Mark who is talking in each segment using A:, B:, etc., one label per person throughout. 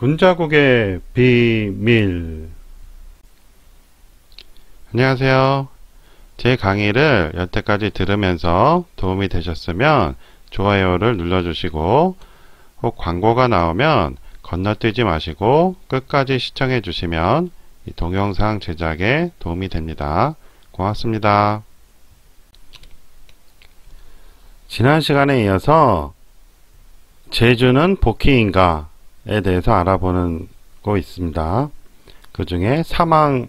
A: 군자국의 비밀. 안녕하세요. 제 강의를 여태까지 들으면서 도움이 되셨으면 좋아요를 눌러주시고, 혹 광고가 나오면 건너뛰지 마시고 끝까지 시청해 주시면 이 동영상 제작에 도움이 됩니다. 고맙습니다. 지난 시간에 이어서 제주는 복희인가에 대해서 알아보는 거 있습니다. 그 중에 사망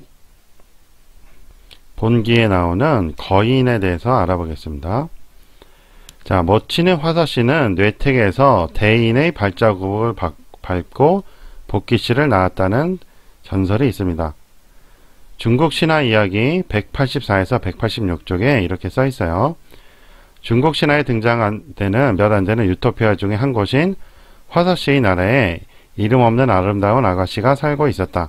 A: 본기에 나오는 거인에 대해서 알아보겠습니다. 자, 모친의 화서씨는 뇌택에서 대인의 발자국을 밟고 복희씨를 낳았다는 전설이 있습니다. 중국 신화 이야기 184에서 186쪽에 이렇게 써 있어요. 중국 신화에 등장되는 몇 안 되는 유토피아 중에 한 곳인 화서씨의 나라에 이름 없는 아름다운 아가씨가 살고 있었다.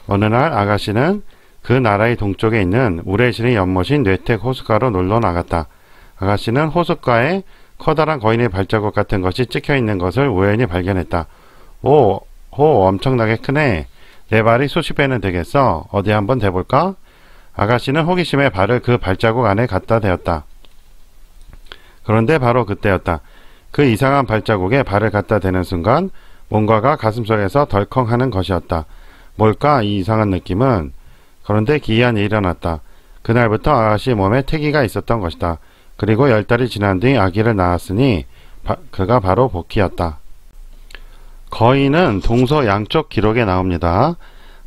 A: 어느 날 아가씨는 그 나라의 동쪽에 있는 우레신의 연못인 뇌택 호숫가로 놀러 나갔다. 아가씨는 호숫가에 커다란 거인의 발자국 같은 것이 찍혀 있는 것을 우연히 발견했다. 오, 엄청나게 크네. 내 발이 수십 배는 되겠어. 어디 한번 대볼까? 아가씨는 호기심에 발을 그 발자국 안에 갖다 대었다. 그런데 바로 그때였다. 그 이상한 발자국에 발을 갖다 대는 순간 뭔가가 가슴속에서 덜컹하는 것이었다. 뭘까 이 이상한 느낌은? 그런데 기이한 일이 일어났다. 그날부터 아가씨 몸에 태기가 있었던 것이다. 그리고 10달이 지난 뒤 아기를 낳았으니 그가 바로 복희였다. 거인은 동서 양쪽 기록에 나옵니다.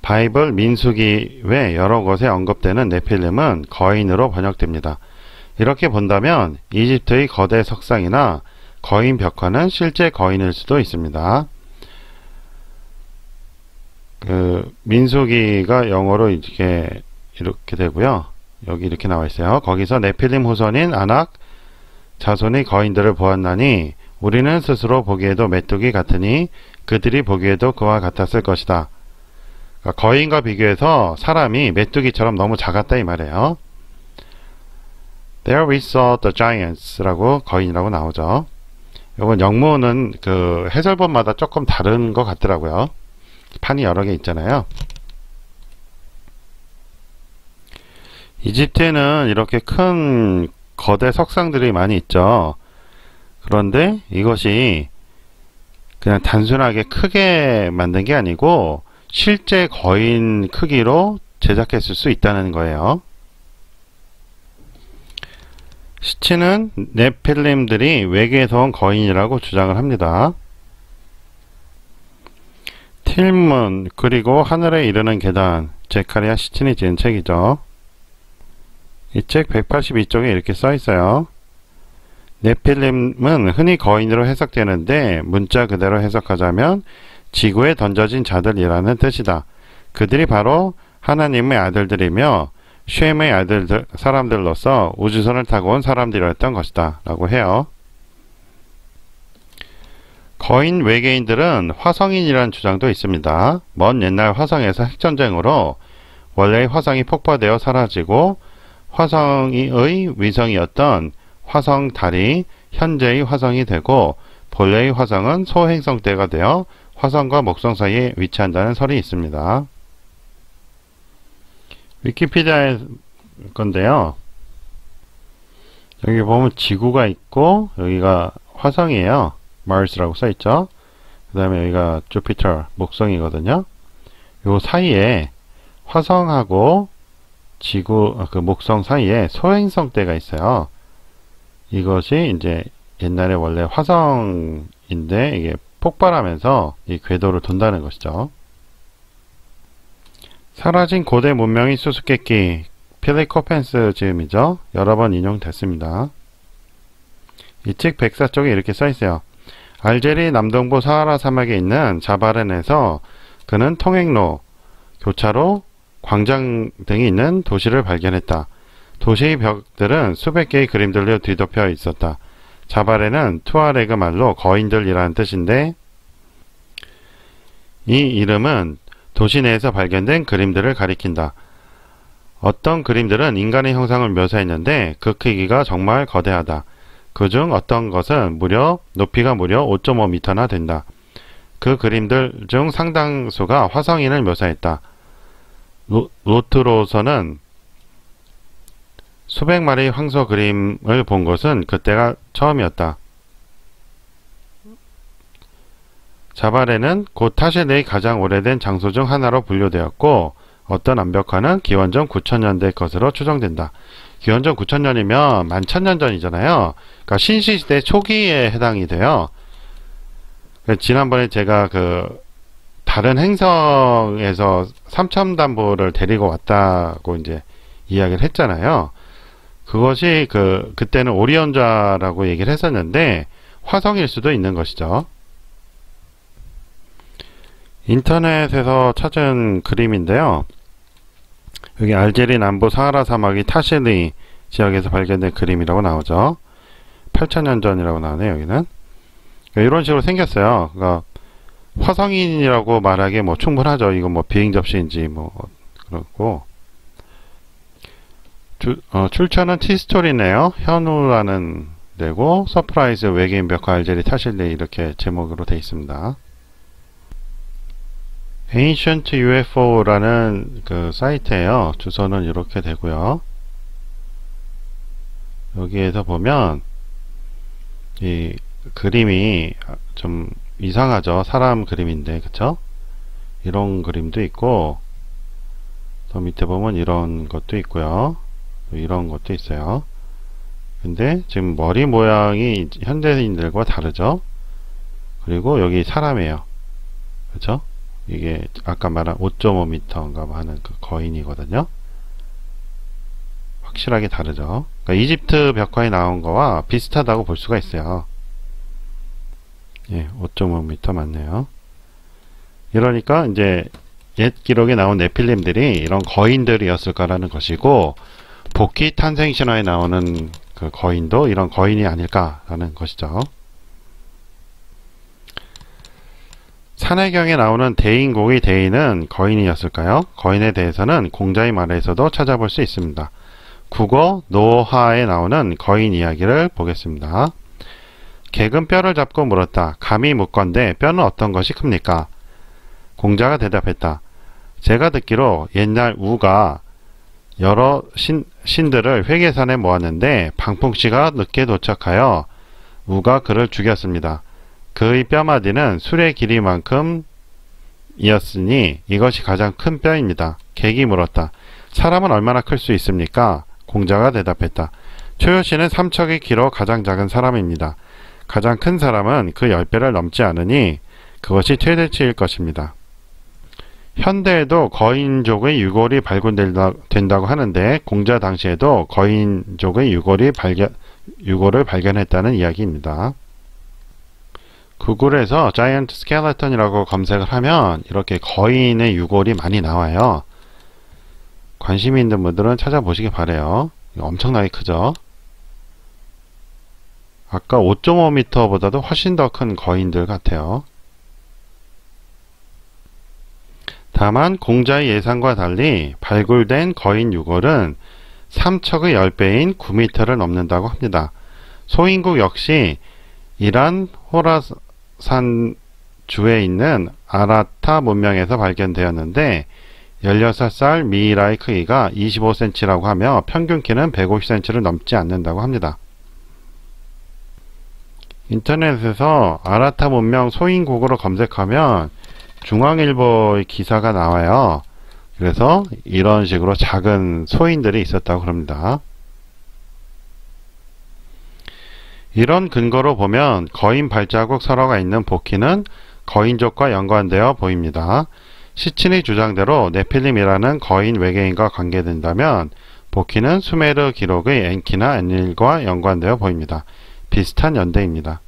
A: 바이블 민수기 외 여러 곳에 언급되는 네필림은 거인으로 번역됩니다. 이렇게 본다면 이집트의 거대 석상이나 거인 벽화는 실제 거인일 수도 있습니다. 민수기가 영어로 이렇게 되고요. 여기 이렇게 나와 있어요. 거기서 네필림 후손인 아낙 자손의 거인들을 보았나니 우리는 스스로 보기에도 메뚜기 같으니 그들이 보기에도 그와 같았을 것이다. 그러니까 거인과 비교해서 사람이 메뚜기처럼 너무 작았다 이 말이에요. There we saw the giants 라고 거인이라고 나오죠. 이건 영문은 그 해설본마다 조금 다른 것 같더라고요. 판이 여러 개 있잖아요. 이집트에는 이렇게 큰 거대 석상들이 많이 있죠. 그런데 이것이 그냥 단순하게 크게 만든 게 아니고 실제 거인 크기로 제작했을 수 있다는 거예요. 시체는 네필림들이 외계에서 온 거인이라고 주장을 합니다. 틸문 그리고 하늘에 이르는 계단 제카리아 시친이 지은 책이죠. 이 책 182쪽에 이렇게 써 있어요. 네필림은 흔히 거인으로 해석되는데 문자 그대로 해석하자면 지구에 던져진 자들이라는 뜻이다. 그들이 바로 하나님의 아들들이며 쉔의 사람들로서 우주선을 타고 온 사람들이었던 것이다 라고 해요. 거인 외계인들은 화성인이라는 주장도 있습니다. 먼 옛날 화성에서 핵전쟁으로 원래의 화성이 폭파되어 사라지고 화성의 위성이었던 화성달이 현재의 화성이 되고 본래의 화성은 소행성 때가 되어 화성과 목성 사이에 위치한다는 설이 있습니다. 위키피디아의 건데요. 여기 보면 지구가 있고 여기가 화성이에요. Mars라고 써있죠. 그 다음에 여기가 Jupiter, 목성이거든요. 요 사이에 화성하고 지구, 목성 사이에 소행성 때가 있어요. 이것이 이제 옛날에 원래 화성인데 이게 폭발하면서 이 궤도를 돈다는 것이죠. 사라진 고대 문명의 수수께끼 필리코펜스 지음이죠. 여러 번 인용됐습니다. 이 책 104쪽에 이렇게 써있어요. 알제리 남동부 사하라 사막에 있는 자바렌에서 그는 통행로, 교차로, 광장 등이 있는 도시를 발견했다. 도시의 벽들은 수백 개의 그림들로 뒤덮여 있었다. 자바렌은 투아레그 말로 거인들이라는 뜻인데 이 이름은 도시 내에서 발견된 그림들을 가리킨다. 어떤 그림들은 인간의 형상을 묘사했는데 그 크기가 정말 거대하다. 그중 어떤 것은 높이가 무려 5.5m나 된다. 그 그림들 중 상당수가 화성인을 묘사했다. 로트로서는 수백 마리 황소 그림을 본 것은 그때가 처음이었다. 자바레는 곧 타실레의 가장 오래된 장소 중 하나로 분류되었고 어떤 암벽화는 기원전 9000년대 것으로 추정된다. 기원전 9000년이면 11,000년 전이잖아요. 그러니까 신시시대 초기에 해당이 돼요. 지난번에 제가 다른 행성에서 삼천단보를 데리고 왔다고 이제 이야기를 했잖아요. 그것이 그때는 오리온자라고 얘기를 했었는데 화성일 수도 있는 것이죠. 인터넷에서 찾은 그림인데요. 여기 알제리 남부 사하라 사막이 타실리 지역에서 발견된 그림이라고 나오죠. 8,000년 전이라고 나오네요. 여기는 이런 식으로 생겼어요. 그러니까 화성인이라고 말하기에 뭐 충분하죠. 이건 뭐 비행 접시인지 뭐 그렇고 출처는 티스토리네요. 현우라는 데고 서프라이즈 외계인 벽화 알제리 타실리 이렇게 제목으로 되어 있습니다. Ancient UFO라는 사이트예요. 주소는 이렇게 되고요. 여기에서 보면 이 그림이 좀 이상하죠. 사람 그림인데, 그쵸? 이런 그림도 있고, 더 밑에 보면 이런 것도 있고요. 이런 것도 있어요. 근데 지금 머리 모양이 현대인들과 다르죠? 그리고 여기 사람이에요. 그쵸? 이게 아까 말한 5.5m인가 하는 그 거인이거든요. 확실하게 다르죠. 그러니까 이집트 벽화에 나온 거와 비슷하다고 볼 수가 있어요. 예, 5.5m 맞네요. 이러니까 이제 옛 기록에 나온 네필림들이 이런 거인들이었을 거라는 것이고 복귀 탄생 신화에 나오는 그 거인도 이런 거인이 아닐까라는 것이죠. 산해경에 나오는 대인고의 대인은 거인이었을까요? 거인에 대해서는 공자의 말에서도 찾아볼 수 있습니다. 국어 노하에 나오는 거인 이야기를 보겠습니다. 객은 뼈를 잡고 물었다. 감히 묻건대 뼈는 어떤 것이 큽니까? 공자가 대답했다. 제가 듣기로 옛날 우가 여러 신들을 회계산에 모았는데 방풍씨가 늦게 도착하여 우가 그를 죽였습니다. 그의 뼈마디는 술의 길이만큼 이었으니 이것이 가장 큰 뼈입니다. 객이 물었다. 사람은 얼마나 클 수 있습니까? 공자가 대답했다. 초요씨는 삼척의 길어 가장 작은 사람입니다. 가장 큰 사람은 그 10배를 넘지 않으니 그것이 최대치일 것입니다. 현대에도 거인족의 유골이 발견된다고 하는데 공자 당시에도 거인족의 유골을 발견했다는 이야기입니다. 구글에서 자이언트 스켈레톤이라고 검색을 하면 이렇게 거인의 유골이 많이 나와요. 관심이 있는 분들은 찾아보시기 바래요. 엄청나게 크죠? 아까 5.5m보다도 훨씬 더 큰 거인들 같아요. 다만 공자의 예상과 달리 발굴된 거인 유골은 삼척의 10배인 9m를 넘는다고 합니다. 소인국 역시 이란 호라산 주에 있는 아라타 문명에서 발견되었는데 16살 미이라의 크기가 25cm라고 하며 평균 키는 150cm를 넘지 않는다고 합니다. 인터넷에서 아라타 문명 소인국으로 검색하면 중앙일보의 기사가 나와요. 그래서 이런 식으로 작은 소인들이 있었다고 합니다. 이런 근거로 보면 거인 발자국 설화가 있는 복희는 거인족과 연관되어 보입니다. 시친의 주장대로 네필림이라는 거인 외계인과 관계된다면 복희는 수메르 기록의 엔키나 엔릴과 연관되어 보입니다. 비슷한 연대입니다.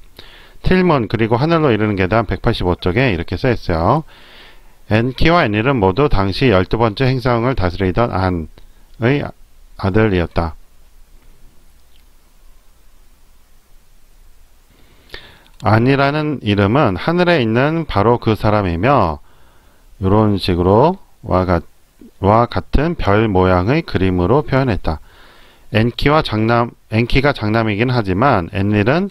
A: 틸문 그리고 하늘로 이르는 계단 185쪽에 이렇게 써있어요. 엔키와 엔릴은 모두 당시 12번째 행성을 다스리던 안의 아들이었다. 안이라는 이름은 하늘에 있는 바로 그 사람이며 이런 식으로 와 같은 별 모양의 그림으로 표현했다. 엔키가 장남이긴 하지만 엔릴은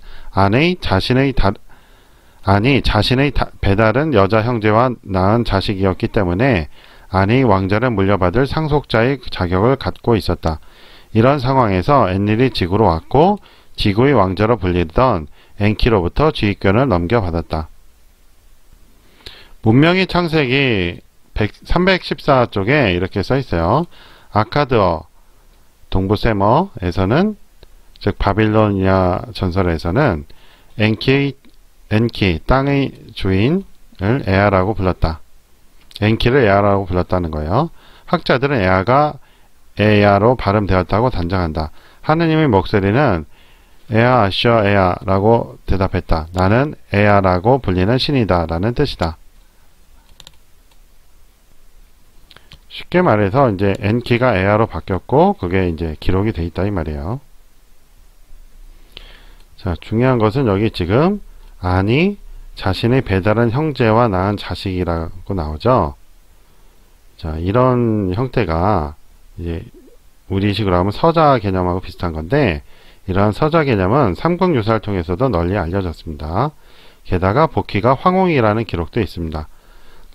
A: 아니 자신의 배다른 여자 형제와 낳은 자식이었기 때문에 아니 왕자를 물려받을 상속자의 자격을 갖고 있었다. 이런 상황에서 엔릴이 지구로 왔고 지구의 왕자로 불리던 엔키로부터 지휘권을 넘겨받았다. 문명의 창세기 314쪽에 이렇게 써있어요. 아카드어 동부 세머에서는 즉 바빌로니아 전설에서는 엔키 땅의 주인을 에아라고 불렀다. 엔키를 에아라고 불렀다는 거예요. 학자들은 에아가 에야로 발음되었다고 단정한다. 하느님의 목소리는 에아 아셔 에아라고 대답했다. 나는 에아라고 불리는 신이다 라는 뜻이다. 쉽게 말해서 이제 엔키가 에아로 바뀌었고 그게 이제 기록이 돼 있다 이 말이에요. 자, 중요한 것은 여기 지금 아니 자신의 배다른 형제와 낳은 자식이라고 나오죠. 자, 이런 형태가 이제 우리식으로 하면 서자 개념하고 비슷한 건데 이러한 서자 개념은 삼국유사를 통해서도 널리 알려졌습니다. 게다가 복희가 황홍이라는 기록도 있습니다.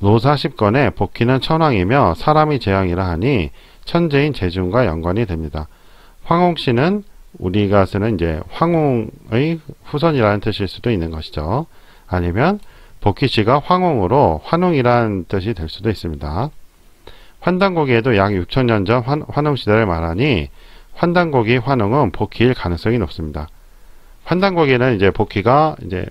A: 노사 10권에 복희는 천황이며 사람이 제왕이라 하니 천재인 재중과 연관이 됩니다. 황홍씨는 우리가 쓰는 이제 황홍의 후손이라는 뜻일 수도 있는 것이죠. 아니면 복희씨가 황홍으로 환웅이라는 뜻이 될 수도 있습니다. 환단고기에도 약 6천년 전 환웅시대를 말하니 환단고기 환웅은 복희일 가능성이 높습니다. 환단고기는 이제 복희가 이제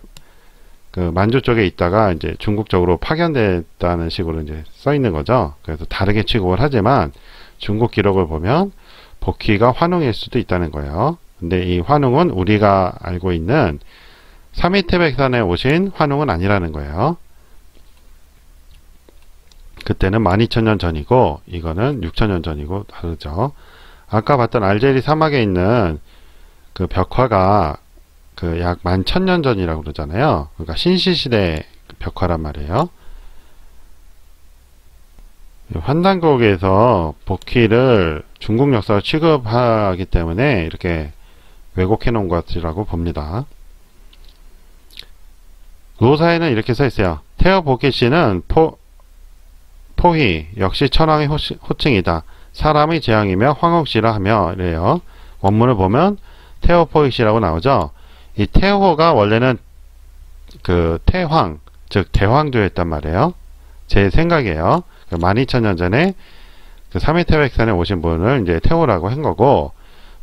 A: 그 만주 쪽에 있다가 이제 중국 쪽으로 파견됐다는 식으로 이제 써 있는 거죠. 그래서 다르게 취급을 하지만 중국 기록을 보면 복희가 환웅일 수도 있다는 거예요. 근데 이 환웅은 우리가 알고 있는 삼위태백산에 오신 환웅은 아니라는 거예요. 그때는 12,000년 전이고 이거는 6,000년 전이고 다르죠. 아까 봤던 알제리 사막에 있는 그 벽화가 그 약 11,000년 전이라고 그러잖아요. 그러니까 신시시대 벽화란 말이에요. 환단국에서 복희를 중국 역사로 취급하기 때문에 이렇게 왜곡해 놓은 것이라고 봅니다. 노사에는 이렇게 써 있어요. 태어 복희 씨는 포희 역시 천황의 호칭이다. 사람의 재앙이며 황홍씨라 하며 이래요. 원문을 보면 태호 포희 씨라고 나오죠. 이 태호가 원래는 그 태황, 즉 대황조였단 말이에요. 제 생각이에요. 12,000년 전에 그 삼위태백산에 오신 분을 이제 태호라고 한 거고,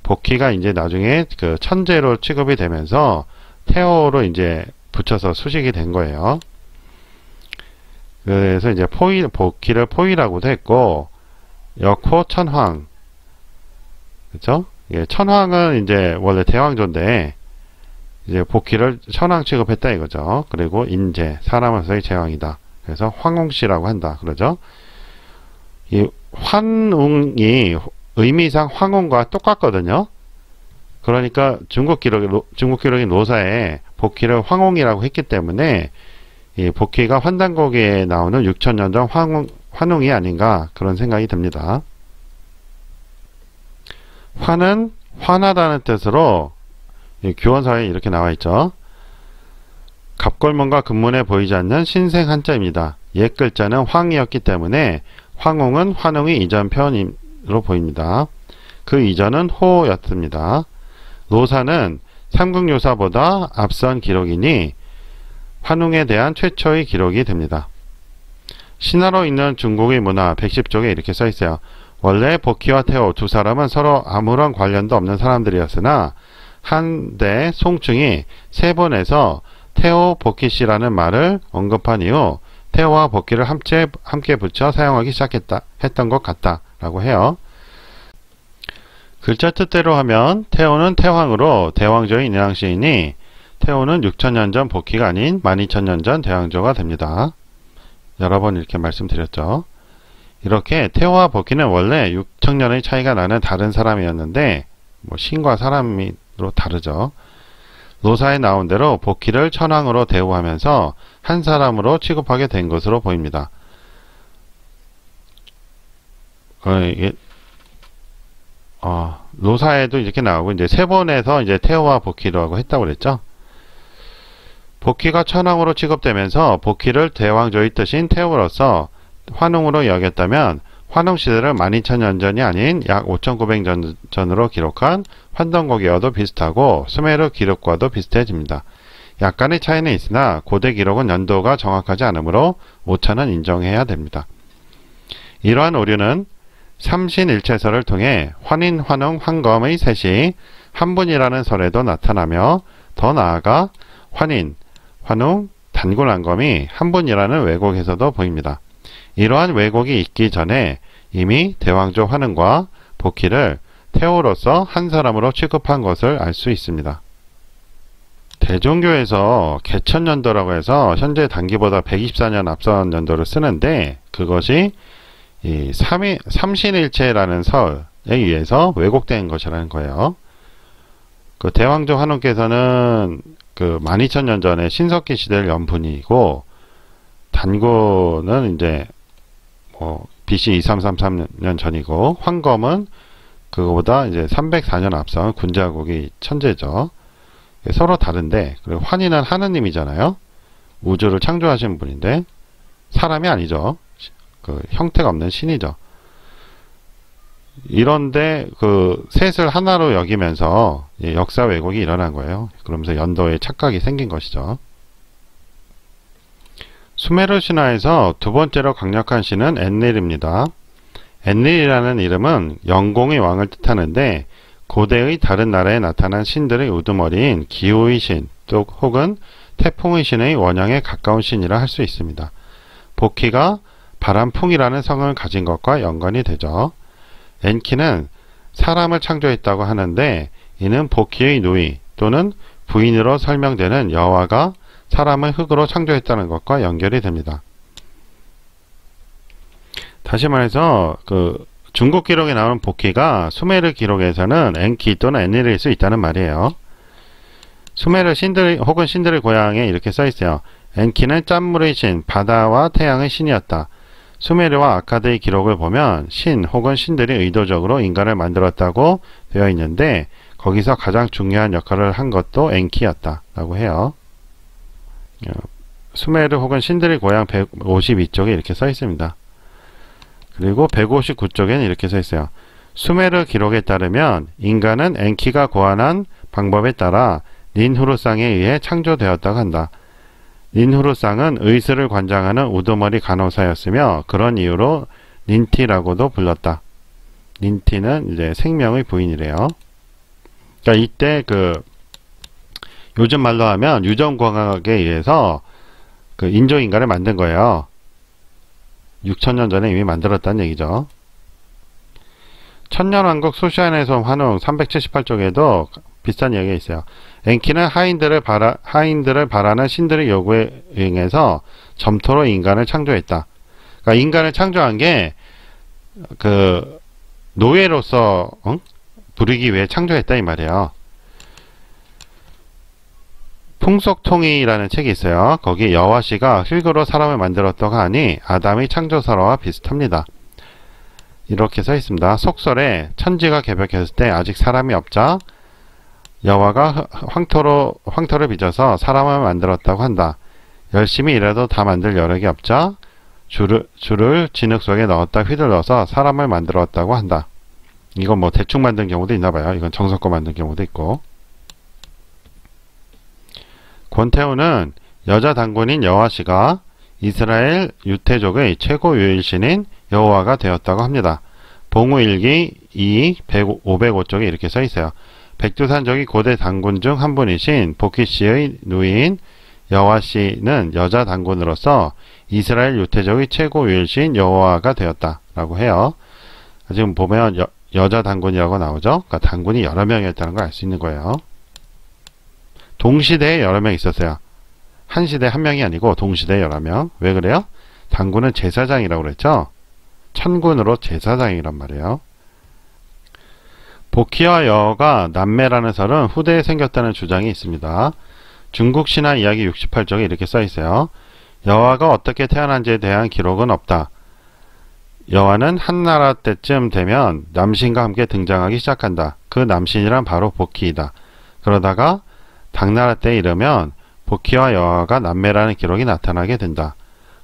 A: 복희가 이제 나중에 그 천재로 취급이 되면서 태호로 이제 붙여서 수식이 된 거예요. 그래서 이제 복희를 포희라고도 했고, 역호 천황. 그쵸? 예, 천황은 이제 원래 대왕조인데, 이제 복희를 천황 취급했다 이거죠. 그리고 인재, 사람으로서의 제왕이다. 그래서 황홍씨라고 한다. 그러죠? 이 환웅이 의미상 황홍과 똑같거든요. 그러니까 중국 기록인 노사에 복희를 황홍이라고 했기 때문에 이 복희가 환단고기에 나오는 6,000년 전 환웅이 아닌가 그런 생각이 듭니다. 환은 환하다는 뜻으로 교원서에 이렇게 나와 있죠. 갑골문과 금문에 보이지 않는 신생 한자입니다. 옛 글자는 황이었기 때문에 황홍은 환웅의 이전 표현으로 보입니다. 그 이전은 호였습니다. 노사는 삼국유사보다 앞선 기록이니 환웅에 대한 최초의 기록이 됩니다. 신화로 있는 중국의 문화 110쪽에 이렇게 써 있어요. 원래 복희와 태호 두 사람은 서로 아무런 관련도 없는 사람들이었으나 한데 송충이 세 번에서 태호 복희씨라는 말을 언급한 이후 태호와 복희를 함께 붙여 사용하기 했던 것 같다 라고 해요. 글자 뜻대로 하면 태호는 태황으로 대왕조의 인왕시이니 태호는 6,000년 전 복희가 아닌 12,000년 전 대왕조가 됩니다. 여러 번 이렇게 말씀드렸죠. 이렇게 태호와 복희는 원래 6,000년의 차이가 나는 다른 사람이었는데 뭐 신과 사람으로 다르죠. 노사에 나온 대로 복희를 천황으로 대우하면서 한 사람으로 취급하게 된 것으로 보입니다. 노사에도 이렇게 나오고 이제 세 번에서 이제 태호와 복희라고 했다고 그랬죠. 복희가 천왕으로 취급되면서 복희를 대왕조의 뜻인 태우로서 환웅으로 여겼다면 환웅시대를 12,000년 전이 아닌 약 5,900년 전으로 기록한 환동고기와도 비슷하고 수메르 기록과도 비슷해집니다. 약간의 차이는 있으나 고대 기록은 연도가 정확하지 않으므로 오차는 인정해야 됩니다. 이러한 오류는 삼신일체설을 통해 환인, 환웅, 환검의 셋이 한 분이라는 설에도 나타나며 더 나아가 환인, 환웅, 단군, 환검이 한 분이라는 왜곡에서도 보입니다. 이러한 왜곡이 있기 전에 이미 대왕조 환웅과 복희를 태호로서 한 사람으로 취급한 것을 알 수 있습니다. 대종교에서 개천연도라고 해서 현재 단기보다 124년 앞선 연도를 쓰는데 그것이 이 삼신일체라는 설에 의해서 왜곡된 것이라는 거예요. 그 대왕조 환웅께서는 그 12,000년 전에 신석기 시대를 연분이고 단군은 이제 뭐 BC 2333년 전이고 환검은 그거보다 이제 304년 앞선 군자국이 천재죠. 서로 다른데 그리고 환인은 하느님이잖아요. 우주를 창조하신 분인데 사람이 아니죠. 그 형태가 없는 신이죠. 이런데 그 셋을 하나로 여기면서 역사 왜곡이 일어난 거예요. 그러면서 연도에 착각이 생긴 것이죠. 수메르 신화에서 두 번째로 강력한 신은 엔릴입니다. 엔릴이라는 이름은 영공의 왕을 뜻하는데 고대의 다른 나라에 나타난 신들의 우두머리인 기후의 신, 또 혹은 태풍의 신의 원형에 가까운 신이라 할 수 있습니다. 복희가 바람풍이라는 성을 가진 것과 연관이 되죠. 엔키는 사람을 창조했다고 하는데 이는 복희의 누이 또는 부인으로 설명되는 여호와가 사람을 흙으로 창조했다는 것과 연결이 됩니다. 다시 말해서 그 중국 기록에 나오는 복희가 수메르 기록에서는 엔키 또는 엔릴일 수 있다는 말이에요. 수메르 신들 혹은 신들의 고향에 이렇게 써 있어요. 엔키는 짠물의 신, 바다와 태양의 신이었다. 수메르와 아카드의 기록을 보면 신 혹은 신들이 의도적으로 인간을 만들었다고 되어 있는데 거기서 가장 중요한 역할을 한 것도 엔키였다 라고 해요. 수메르 혹은 신들의 고향 152쪽에 이렇게 써 있습니다. 그리고 159쪽에는 이렇게 써 있어요. 수메르 기록에 따르면 인간은 엔키가 고안한 방법에 따라 닌후르상에 의해 창조되었다고 한다. 닌후르상은 의스를 관장하는 우두머리 간호사였으며 그런 이유로 닌티라고도 불렀다. 닌티는 이제 생명의 부인이래요. 그러니까 이때 그 요즘 말로 하면 유전공학에 의해서 그 인조인간을 만든 거예요. 6,000년 전에 이미 만들었다는 얘기죠. 천년왕국 소시안에서 환웅 378쪽에도 비슷한 이야기가 있어요. 엔키는 하인들을 바라는 신들의 요구에 응해서 점토로 인간을 창조했다. 그러니까 인간을 창조한 게 그 노예로서 부리기 위해 창조했다 이 말이에요. 풍속통이라는 책이 있어요. 거기 여호와씨가 흙으로 사람을 만들었다고 하니 아담의 창조설화와 비슷합니다. 이렇게 써 있습니다. 속설에 천지가 개벽했을 때 아직 사람이 없자 여호와가 황토를 빚어서 사람을 만들었다고 한다. 열심히 일해도 다 만들 여력이 없자 줄을 진흙 속에 넣었다 휘둘러서 사람을 만들었다고 한다. 이건 뭐 대충 만든 경우도 있나 봐요. 이건 정성껏 만든 경우도 있고. 권태우는 여자 단군인 여호와씨가 이스라엘 유태족의 최고 유일신인 여호와가 되었다고 합니다. 봉우일기 505쪽에 이렇게 써 있어요. 백두산족이 고대 단군 중 한 분이신 복희씨의 누이인 여호와씨는 여자 단군으로서 이스라엘 유태족의 최고 유일신 여호와가 되었다 라고 해요. 지금 보면 여자 단군이라고 나오죠. 그러니까 단군이 여러 명이었다는 걸 알 수 있는 거예요. 동시대에 여러 명 있었어요. 한 시대에 한 명이 아니고 동시대에 여러 명. 왜 그래요? 단군은 제사장이라고 그랬죠. 천군으로 제사장이란 말이에요. 복희와 여호가 남매라는 설은 후대에 생겼다는 주장이 있습니다. 중국 신화 이야기 68쪽에 이렇게 써 있어요. 여호와가 어떻게 태어난지에 대한 기록은 없다. 여호와는 한나라 때쯤 되면 남신과 함께 등장하기 시작한다. 그 남신이란 바로 복희이다. 그러다가 당나라 때 이르면 복희와 여화가 남매라는 기록이 나타나게 된다.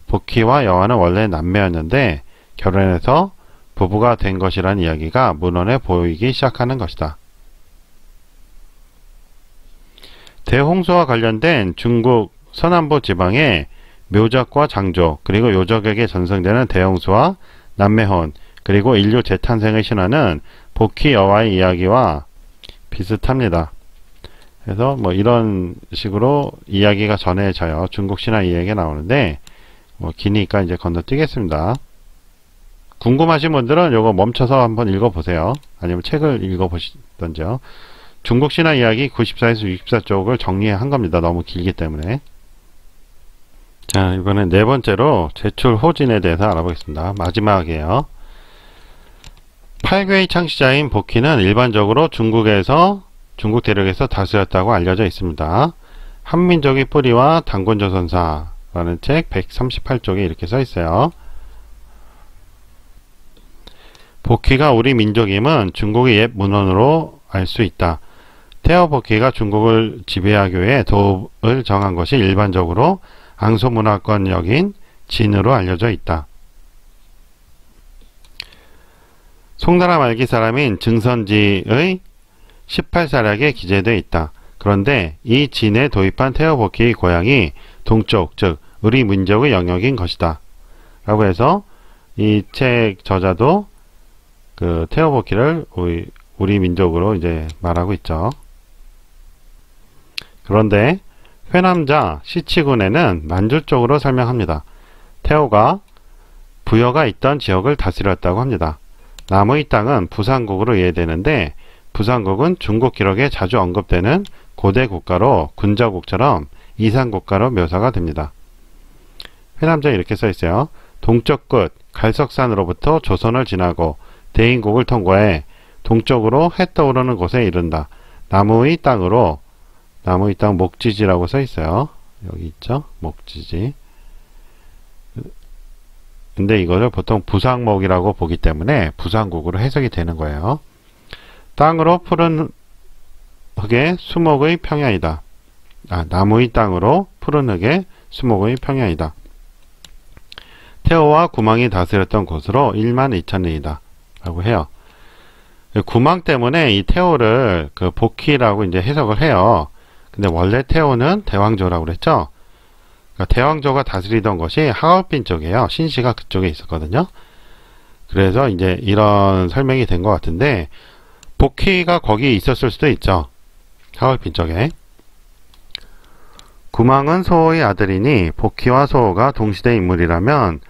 A: 복희와 여화는 원래 남매였는데 결혼해서 부부가 된 것이라는 이야기가 문헌에 보이기 시작하는 것이다. 대홍수와 관련된 중국 서남부 지방의 묘적과 장조 그리고 요적에게 전승되는 대홍수와 남매혼 그리고 인류 재탄생의 신화는 복희 여화의 이야기와 비슷합니다. 그래서 뭐 이런 식으로 이야기가 전해져요. 중국 신화 이야기가 나오는데 뭐 기니까 이제 건너뛰겠습니다. 궁금하신 분들은 요거 멈춰서 한번 읽어보세요. 아니면 책을 읽어보시던지요. 중국 신화 이야기 94에서 64쪽을 정리한 겁니다. 너무 길기 때문에. 자, 이번엔 네 번째로 제출 호진에 대해서 알아보겠습니다. 마지막이에요. 8괴의 창시자인 복희는 일반적으로 중국 대륙에서 다스렸다고 알려져 있습니다. 한민족의 뿌리와 단군조선사라는 책 138쪽에 이렇게 써 있어요. 복희가 우리 민족임은 중국의 옛 문헌으로 알 수 있다. 태어 복희가 중국을 지배하기 위해 도읍을 정한 것이 일반적으로 앙소문화권역인 진으로 알려져 있다. 송나라 말기 사람인 증선지의 18사략에 기재되어 있다. 그런데 이 진에 도입한 태어 복희의 고향이 동쪽, 즉 우리 민족의 영역인 것이다. 라고 해서 이 책 저자도 그 태어 복희를 우리 민족으로 이제 말하고 있죠. 그런데 회남자 시치군에는 만주 쪽으로 설명합니다. 태오가 부여가 있던 지역을 다스렸다고 합니다. 남의 땅은 부산국으로 이해되는데 부산국은 중국 기록에 자주 언급되는 고대 국가로 군자국처럼 이산국가로 묘사가 됩니다. 회남자에 이렇게 써있어요. 동쪽 끝 갈석산으로부터 조선을 지나고 대인국을 통과해 동쪽으로 해 떠오르는 곳에 이른다. 나무의 땅 목지지라고 써 있어요. 여기 있죠? 목지지. 근데 이거를 보통 부상목이라고 보기 때문에 부산국으로 해석이 되는 거예요. 땅으로 푸른 흙의 수목의 평야이다. 나무의 땅으로 푸른 흙의 수목의 평야이다. 태오와 구망이 다스렸던 곳으로 12,000리이다. 라고 해요. 구망 때문에 이 태오를 그 복희라고 이제 해석을 해요. 근데 원래 태오는 대왕조라고 그랬죠. 그러니까 대왕조가 다스리던 것이 하얼빈 쪽이에요. 신시가 그쪽에 있었거든요. 그래서 이제 이런 설명이 된 것 같은데 복희가 거기 있었을 수도 있죠. 하얼빈 쪽에. 구망은 소호의 아들이니 복희와 소호가 동시대 인물이라면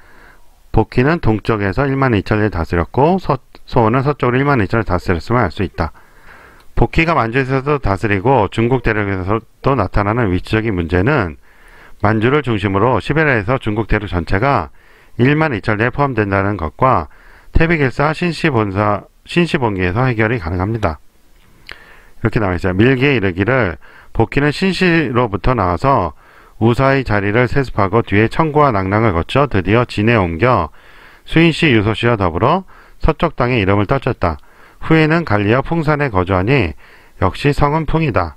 A: 복희는 동쪽에서 12,000을 다스렸고 소호는 서쪽으로 12,000을 다스렸음을 알 수 있다. 복희가 만주에서도 다스리고 중국 대륙에서도 나타나는 위치적인 문제는 만주를 중심으로 시베리아에서 중국 대륙 전체가 12,000내에 포함된다는 것과 태비길사 신시본기에서 해결이 가능합니다. 이렇게 나와 있어요. 밀기에 이르기를 복희는 신시로부터 나와서 우사의 자리를 세습하고 뒤에 청구와 낙랑을 거쳐 드디어 진에 옮겨 수인시 유소시와 더불어 서쪽 땅에 이름을 떨쳤다. 후에는 갈리아 풍산에 거주하니 역시 성은 풍이다.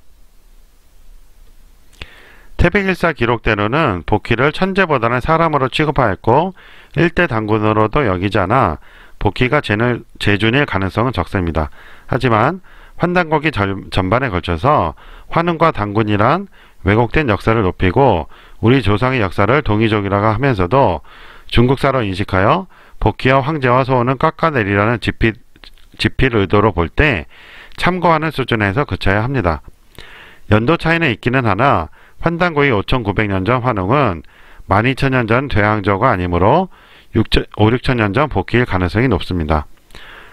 A: 태백일사 기록대로는 복희를 천재보다는 사람으로 취급하였고 일대 단군으로도 여기지 않아 복희가 제준일 가능성은 적습니다. 하지만 환단국이 전반에 걸쳐서 환웅과 단군이란 왜곡된 역사를 높이고 우리 조상의 역사를 동이족이라고 하면서도 중국사로 인식하여 복희와 황제와 소호는 깎아내리라는 지필 의도로 볼 때 참고하는 수준에서 그쳐야 합니다. 연도 차이는 있기는 하나 환단국이 5,900년 전 환웅은 12,000년 전 대왕조가 아니므로 5,6,000년 전 복희일 가능성이 높습니다.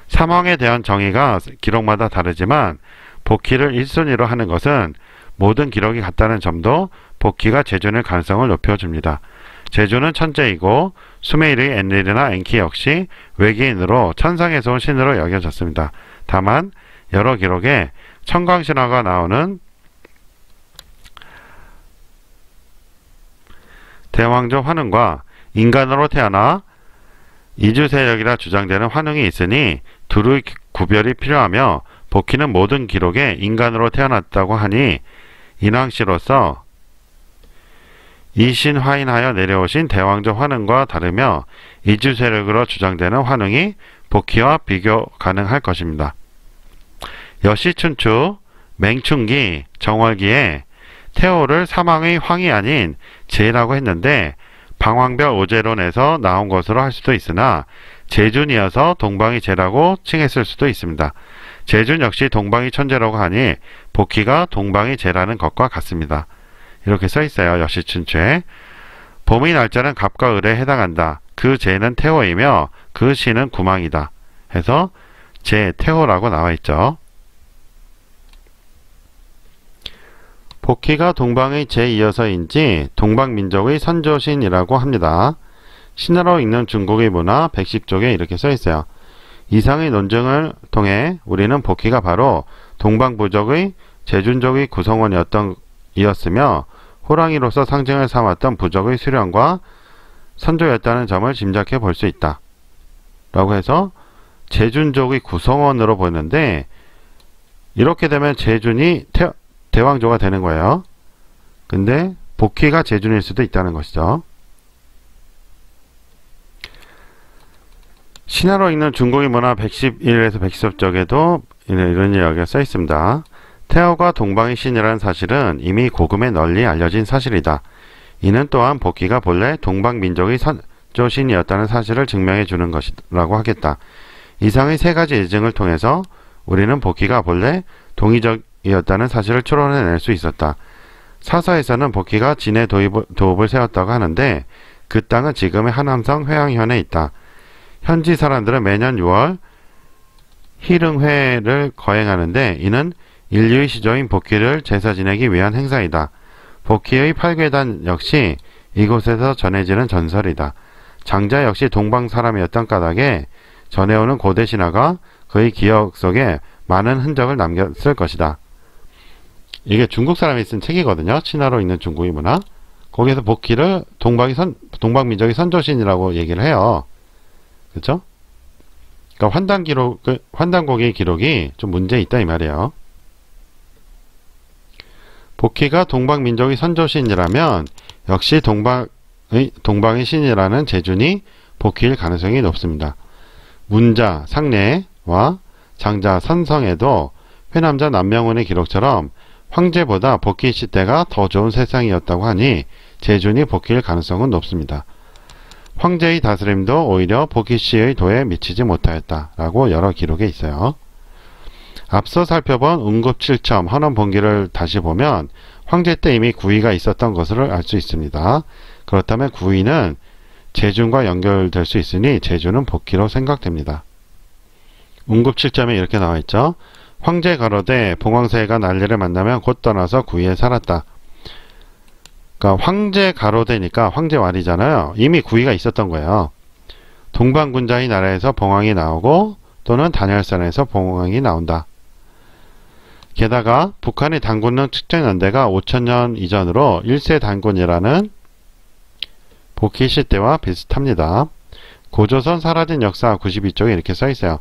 A: 사망에 대한 정의가 기록마다 다르지만 복희를 1순위로 하는 것은 모든 기록이 같다는 점도 복희가 제준일 가능성을 높여줍니다. 제주는 천재이고 수메일의 엔릴이나 엔키 역시 외계인으로 천상에서 온 신으로 여겨졌습니다. 다만 여러 기록에 청광신화가 나오는 대왕조 환웅과 인간으로 태어나 이주세력이라 주장되는 환웅이 있으니 둘의 구별이 필요하며 복희는 모든 기록에 인간으로 태어났다고 하니 인왕씨로서 이신화인하여 내려오신 대왕조 환웅과 다르며 이주 세력으로 주장되는 환웅이 복희와 비교 가능할 것입니다. 여시춘추, 맹춘기, 정월기에 태호를 사망의 황이 아닌 제라고 했는데 방황별 오제론에서 나온 것으로 할 수도 있으나 제준이어서 동방이 제라고 칭했을 수도 있습니다. 제준 역시 동방이 천제라고 하니 복희가 동방이 제라는 것과 같습니다. 이렇게 써 있어요. 여시춘추에. 봄의 날짜는 갑과 을에 해당한다. 그 제는 태호이며 그 시는 구망이다. 해서 제, 태호라고 나와 있죠. 복희가 동방의 제이어서인지 동방민족의 선조신이라고 합니다. 신화로 읽는 중국의 문화 110쪽에 이렇게 써 있어요. 이상의 논증을 통해 우리는 복희가 바로 동방부족의 제준족의 구성원이었으며 호랑이로서 상징을 삼았던 부족의 수령과 선조였다는 점을 짐작해 볼 수 있다. 라고 해서 제준족의 구성원으로 보는데 이렇게 되면 제준이 대왕조가 되는 거예요. 근데 복희가 제준일 수도 있다는 것이죠. 신화로 읽는 중국의 문화 111에서 110쪽에도 이런 이야기가 써 있습니다. 태호가 동방의 신이라는 사실은 이미 고금에 널리 알려진 사실이다. 이는 또한 복희가 본래 동방민족의 선조신이었다는 사실을 증명해 주는 것이라고 하겠다. 이상의 세 가지 예증을 통해서 우리는 복희가 본래 동이족이었다는 사실을 추론해낼 수 있었다. 사서에서는 복희가 진해 도읍을 세웠다고 하는데 그 땅은 지금의 하남성 회양현에 있다. 현지 사람들은 매년 6월 희릉회를 거행하는데 이는 인류의 시조인 복희를 제사 지내기 위한 행사이다. 복희의 팔괘단 역시 이곳에서 전해지는 전설이다. 장자 역시 동방 사람이었던 까닭에 전해오는 고대 신화가 그의 기억 속에 많은 흔적을 남겼을 것이다. 이게 중국 사람이 쓴 책이거든요. 신화로 읽는 중국의 문화. 거기에서 복희를 동방민족의 선조신이라고 얘기를 해요. 그렇죠? 그러니까 환단고기의 기록이 좀 문제 있다 이 말이에요. 복희가 동방민족의 선조신이라면 역시 동방의 신이라는 제준이 복희일 가능성이 높습니다. 문자, 상례와 장자, 선성에도 회남자 남명운의 기록처럼 황제보다 복희 시대가 더 좋은 세상이었다고 하니 제준이 복희일 가능성은 높습니다. 황제의 다스림도 오히려 복희 씨의 도에 미치지 못하였다라고 여러 기록에 있어요. 앞서 살펴본 응급칠첨, 헌원본기를 다시 보면 황제 때 이미 구의가 있었던 것을 알 수 있습니다. 그렇다면 구의는 제준과 연결될 수 있으니 제준은 복희로 생각됩니다. 응급칠첨에 이렇게 나와 있죠. 황제 가로되 봉황새가 난리를 만나면 곧 떠나서 구의에 살았다. 그러니까 황제 가로되니까 황제왈이잖아요. 이미 구의가 있었던 거예요. 동방군자의 나라에서 봉황이 나오고 또는 단열산에서 봉황이 나온다. 게다가 북한의 단군릉 측정연대가 5000년 이전으로 1세 단군이라는 복희 시대와 비슷합니다. 고조선 사라진 역사 92쪽에 이렇게 써있어요.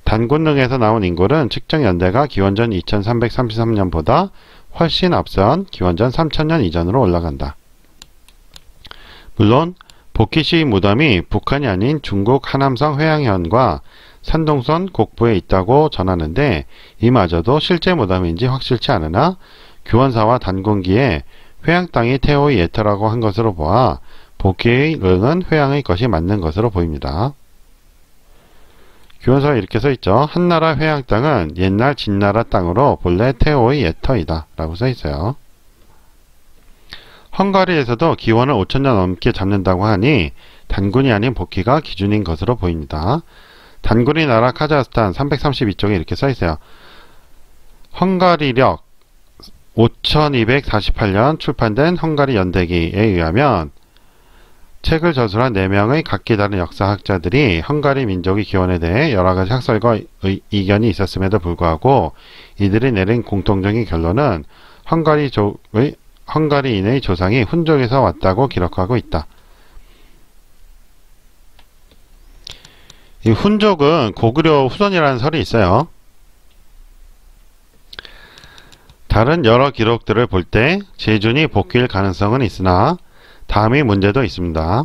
A: 단군릉에서 나온 인골은 측정연대가 기원전 2333년보다 훨씬 앞선 기원전 3000년 이전으로 올라간다. 물론 복희시의 무덤이 북한이 아닌 중국 하남성 회양현과 산동선 곡부에 있다고 전하는데 이마저도 실제 무덤인지 확실치 않으나 규원사와 단군기에 회양 땅이 태호의 예터라고 한 것으로 보아 복희의 릉은 회양의 것이 맞는 것으로 보입니다. 규원서에 이렇게 써있죠. 한나라 회양 땅은 옛날 진나라 땅으로 본래 태호의 예터이다 라고 써있어요. 헝가리에서도 기원을 5000년 넘게 잡는다고 하니 단군이 아닌 복희가 기준인 것으로 보입니다. 단군이 나라 카자흐스탄 332쪽에 이렇게 써있어요. 헝가리력 5248년 출판된 헝가리 연대기에 의하면 책을 저술한 4명의 각기 다른 역사학자들이 헝가리 민족의 기원에 대해 여러가지 학설과 이견이 있었음에도 불구하고 이들이 내린 공통적인 결론은 헝가리인의 조상이 훈족에서 왔다고 기록하고 있다. 이 훈족은 고구려 후손이라는 설이 있어요. 다른 여러 기록들을 볼 때 제준이 복희일 가능성은 있으나 다음의 문제도 있습니다.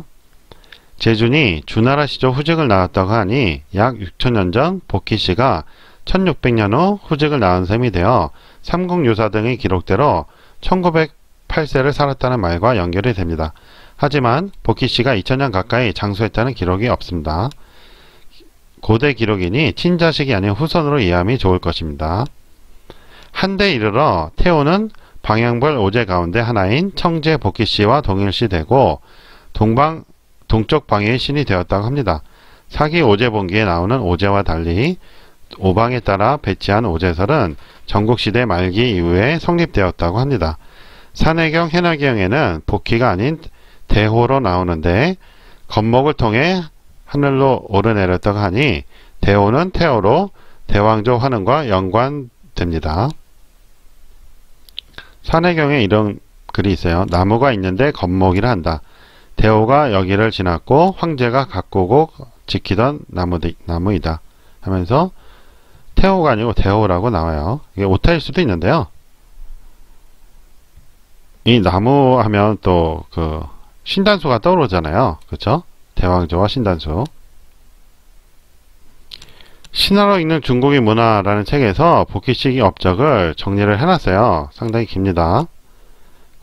A: 제준이 주나라 시조 후직을 낳았다고 하니 약 6천년 전 복희씨가 1600년 후 후직을 낳은 셈이 되어 삼국유사 등의 기록대로 1908세를 살았다는 말과 연결이 됩니다. 하지만 복희씨가 2000년 가까이 장수했다는 기록이 없습니다. 고대 기록이니 친자식이 아닌 후손으로 이해함이 좋을 것입니다. 한데 이르러 태호는 방향벌 오제 가운데 하나인 청제 복희씨와 동일시 되고 동쪽 방해의 신이 되었다고 합니다. 사기 오제본기에 나오는 오제와 달리 오방에 따라 배치한 오제설은 전국시대 말기 이후에 성립되었다고 합니다. 산해경, 해나경에는 복희가 아닌 대호로 나오는데 건목을 통해 하늘로 오르내렸다고 하니 대호는 태호로 대왕조 환흥과 연관됩니다. 산해경에 이런 글이 있어요. 나무가 있는데 건목이라 한다. 대호가 여기를 지났고 황제가 가꾸고 지키던 나무이다 하면서 태호가 아니고 대호라고 나와요. 이게 오타일 수도 있는데요. 이 나무 하면 또 그 신단수가 떠오르잖아요. 그쵸? 대왕조와 신단수. 신화로 읽는 중국의 문화라는 책에서 복희씨 업적을 정리를 해놨어요. 상당히 깁니다.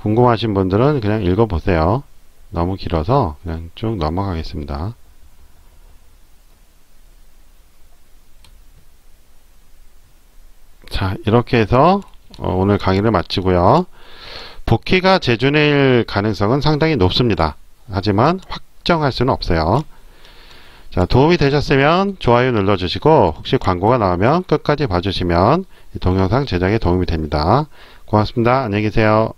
A: 궁금하신 분들은 그냥 읽어보세요. 너무 길어서 그냥 쭉 넘어가겠습니다. 자, 이렇게 해서 오늘 강의를 마치고요. 복희가 제준일 가능성은 상당히 높습니다. 하지만 확정할 수는 없어요. 자, 도움이 되셨으면 좋아요 눌러주시고 혹시 광고가 나오면 끝까지 봐주시면 이 동영상 제작에 도움이 됩니다. 고맙습니다. 안녕히 계세요.